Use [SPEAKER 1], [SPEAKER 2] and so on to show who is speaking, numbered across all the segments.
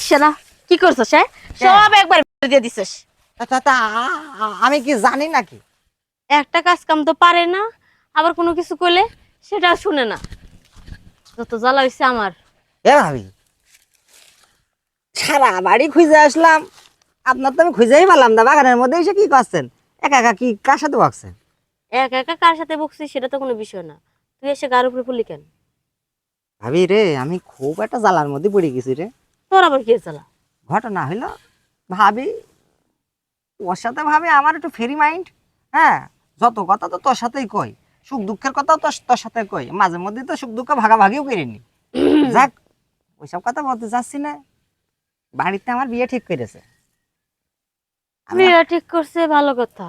[SPEAKER 1] শালা কি করছস? সব একবার দিয়ে দিছস।
[SPEAKER 2] তা আমি কি জানি নাকি?
[SPEAKER 1] একটা কাজ কাম তো পারে না, আবার কোনো কিছু কইলে সেটা শুনে না। যত জ্বালা হইছে আমার।
[SPEAKER 2] ভাবি, সারা বাড়ি খুঁজে আসলাম, আপনার তো আমি খুঁজেই পেলাম না। বাগানের মধ্যে এসে কি করছেন? একা একা কি কার সাথে বকছেন?
[SPEAKER 1] একা একা কার সাথে বকছিস সেটা তো কোনো বিষয় না। তুই এসে গার উপরে পড়লি কেন?
[SPEAKER 2] ভাবি রে, আমি খুব একটা জ্বালার মধ্যে পড়ে গেছি রে।
[SPEAKER 1] তোর আবার কি জ্বালা?
[SPEAKER 2] ঘটনা হইলো, ভাবি ওর সাথে ভাবি আমার একটু ফ্রি মাইন্ড। হ্যাঁ, যত কথা তো তোর সাথেই কই, সুখ দুঃখের কথাও তো তোর সাথে কই, মাঝে মধ্যে তো সুখ দুঃখ ভাগাভাগিও করিনি। যাক, ওইসব কথা বলতে চাচ্ছি না। বাড়িতে আমার বিয়ে ঠিক করেছে।
[SPEAKER 1] বিয়ে ঠিক করছে ভালো কথা।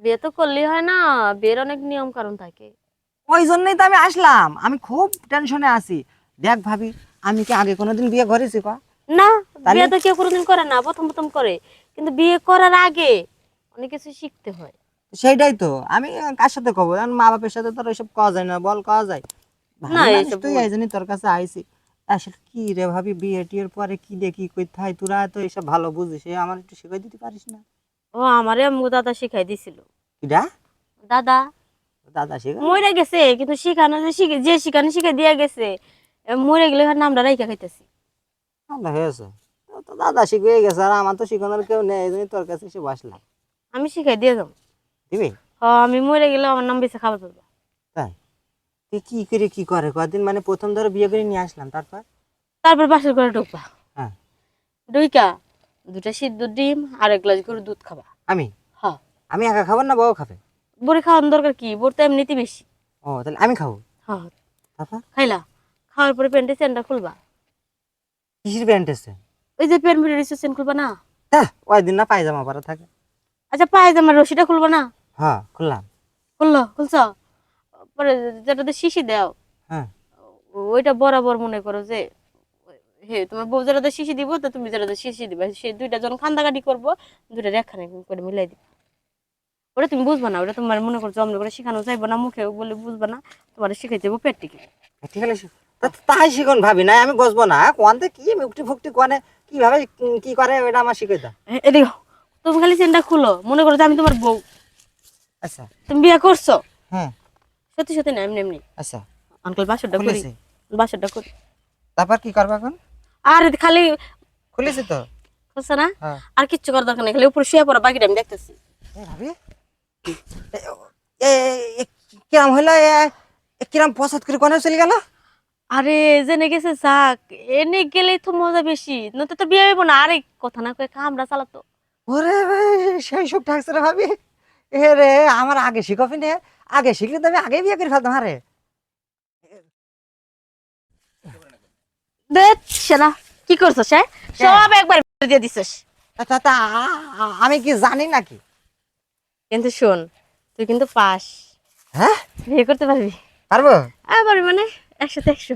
[SPEAKER 1] বিয়ে তো করলেই হয় না, বিয়ের অনেক নিয়ম কারণ থাকে।
[SPEAKER 2] ওই জন্যই তো আমি আসলাম, আমি খুব টেনশনে আছি। দেখ ভাবি, আমি কি আগে কোনোদিন বিয়ে করেছি ক?
[SPEAKER 1] না,
[SPEAKER 2] তাহলে
[SPEAKER 1] বিয়ে তো কেউ কোনোদিন করে না, প্রথম প্রথম করে। কিন্তু বিয়ে করার আগে অনেক কিছু শিখতে হয়।
[SPEAKER 2] সেইটাই তো আমি কার সাথে কব? মা বাপের সাথে তো ওইসব কওয়া যায় না, বল কওয়া যায়?
[SPEAKER 1] না
[SPEAKER 2] ভাবি মানুষ
[SPEAKER 1] এইসব
[SPEAKER 2] তুই,
[SPEAKER 1] ভুল।
[SPEAKER 2] এই জন্যই তোর কাছে আইছি। আসলে কি রে ভাবি, বিয়ে টিয়ের পরে কি দেখি কইতে হয়, তোরা তো এইসব ভালো বুঝিস, আমার একটু শিখাই দিতে পারিস না?
[SPEAKER 1] ও আমারে আম্মু দাদা শিখাই দিছিল।
[SPEAKER 2] কিডা?
[SPEAKER 1] দাদা
[SPEAKER 2] দাদা শিখাই?
[SPEAKER 1] মরে গেছে, কিন্তু শিখানো যে শিখানো শিখে দিয়ে গেছে, মরে গেলে ওর নামটা রাইখা খাইতেছি।
[SPEAKER 2] ভালো হয়েছে, তো দাদা শিখে গেছে, আর আমার তো শিখানোর কেউ নেই, এই জন্যই তোর কাছে এসে বসলাম।
[SPEAKER 1] আমি শিখাই দিয়ে যাবো।
[SPEAKER 2] দিবি?
[SPEAKER 1] আমি মরে গেলে আমার নাম বেঁচে খাবার পাবো।
[SPEAKER 2] তাই? তুই কি করে কি করে কদিন, মানে প্রথম ধরো বিয়ে করে নিয়ে আসলাম, তারপর?
[SPEAKER 1] তারপর বাসর করে ঢুকবা।
[SPEAKER 2] হ্যাঁ।
[SPEAKER 1] ঢুইকা দুটা সিদ্ধ ডিম আর এক গ্লাস করে দুধ খাবা।
[SPEAKER 2] আমি
[SPEAKER 1] হ্যাঁ।
[SPEAKER 2] আমি একা খাবো না, বউ খাবে?
[SPEAKER 1] বড়ি খাওয়ানোর দরকার কি, বড় তো এমনিতেই বেশি।
[SPEAKER 2] ও তাহলে আমি খাবো?
[SPEAKER 1] হ্যাঁ।
[SPEAKER 2] তারপর?
[SPEAKER 1] খাইলা, খাওয়ার পরে প্যান্টের চেনটা খুলবা।
[SPEAKER 2] কিসের প্যান্ট এসছে?
[SPEAKER 1] ওই যে প্যান্ট ভিতরে চেন খুলবা না?
[SPEAKER 2] হ্যাঁ, ওই দিন না পায়জামা পরা থাকে।
[SPEAKER 1] আচ্ছা, পায়জামার রশিটা খুলবা না?
[SPEAKER 2] হ্যাঁ, খুললাম।
[SPEAKER 1] খুলছ? পরে যেটাতে শিশি দাও,
[SPEAKER 2] হ্যাঁ।
[SPEAKER 1] ওইটা বরাবর মনে করো যে, হে তোমার বউ যেটাতে শিশি দিব, তো তুমি যেটাতে শিশি দিবা, সে দুইটা যখন খান্দাকাটি করবো, দুইটা রেখানে করে মিলাই দিবা। ওটা তুমি বুঝবা না, ওটা তোমার মনে করছো অমনি করে শিখানো যাইবো না, মুখে বলে বুঝবা না, তোমার শিখাই যাবো প্র্যাকটিক্যাল।
[SPEAKER 2] ঠিক আছে, তাই শিখুন ভাবি, না আমি বসবো না। কোয়ান্তে কি মুক্তি ফুক্তি কোয়ানে কিভাবে কি করে এটা আমার শিখে দাও।
[SPEAKER 1] এদিকে তুমি খালি চেনটা খুলো, মনে করো যে আমি তোমার বউ।
[SPEAKER 2] আচ্ছা।
[SPEAKER 1] তুমি বিয়ে করছো?
[SPEAKER 2] হ্যাঁ।
[SPEAKER 1] সত্যি সত্যি না, এমনি এমনি।
[SPEAKER 2] আচ্ছা।
[SPEAKER 1] আঙ্কেল বাসরটা করি,
[SPEAKER 2] খুলেছি।
[SPEAKER 1] বাসরটা করি।
[SPEAKER 2] তারপর কি করবো এখন?
[SPEAKER 1] আর খালি
[SPEAKER 2] খুলেছি তো।
[SPEAKER 1] বুঝছো না?
[SPEAKER 2] হ্যাঁ।
[SPEAKER 1] আর কিচ্ছু করার দরকার নেই, খালি উপরে শুয়ে পড়া, বাকিটা আমি দেখতেছি।
[SPEAKER 2] ভাবি, কিরাম হইলো, কিরাম পছন্দ করে কোনে চলে গেল?
[SPEAKER 1] আরে জেনে গেছে যাক, এনে গেলেই তো মজা বেশি, নয়তো তো বিয়ে হইব না। আরে কথা না কয়ে কামড়া চালাতো।
[SPEAKER 2] ওরে ভাই, সেই সব ঠাকছে রে ভাবি। এ রে, আমার আগে শিখবি না? আগে শিখলে তো আমি আগে বিয়ে করে ফেলতাম। আরে
[SPEAKER 1] দেখ শালা কি করছস? সব একবার দিয়ে দিছস।
[SPEAKER 2] তা আমি কি জানি নাকি?
[SPEAKER 1] কিন্তু শোন, তুই কিন্তু পাস,
[SPEAKER 2] হ্যাঁ,
[SPEAKER 1] বিয়ে করতে পারবি।
[SPEAKER 2] পারবো?
[SPEAKER 1] পারবি মানে 100-100।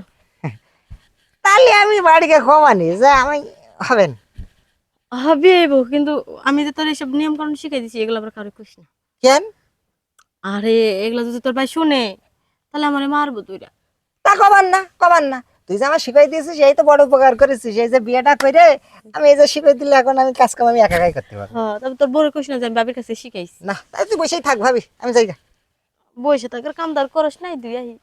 [SPEAKER 2] তাহলে আমি বাড়িকে কমানি যে আমি হবেন।
[SPEAKER 1] বিয়ে হইব, কিন্তু আমি যে তোর এইসব নিয়ম কানুন শিখাই দিছি, এগুলো আবার কারো কইস না।
[SPEAKER 2] কেন?
[SPEAKER 1] আরে এগুলো যদি তোর ভাই শুনে, তাহলে আমারে মারবো তুইরা।
[SPEAKER 2] তা কমান না, কমান না। তুই যে আমার শিখাই দিয়েছিস এই তো বড় উপকার করেছিস। এই যে বিয়েটা করে আমি এই যে শিখাই দিলে, এখন আমি কাজ কাম আমি একা একাই করতে পারবো।
[SPEAKER 1] হ্যাঁ, তবে তোর বড় কইস না যে আমি বাবির কাছে শিখাইছি।
[SPEAKER 2] না, তাই তুই বসেই থাক ভাবি, আমি যাই গা।
[SPEAKER 1] বসে থাকার কামদার করস নাই, তুই আহি।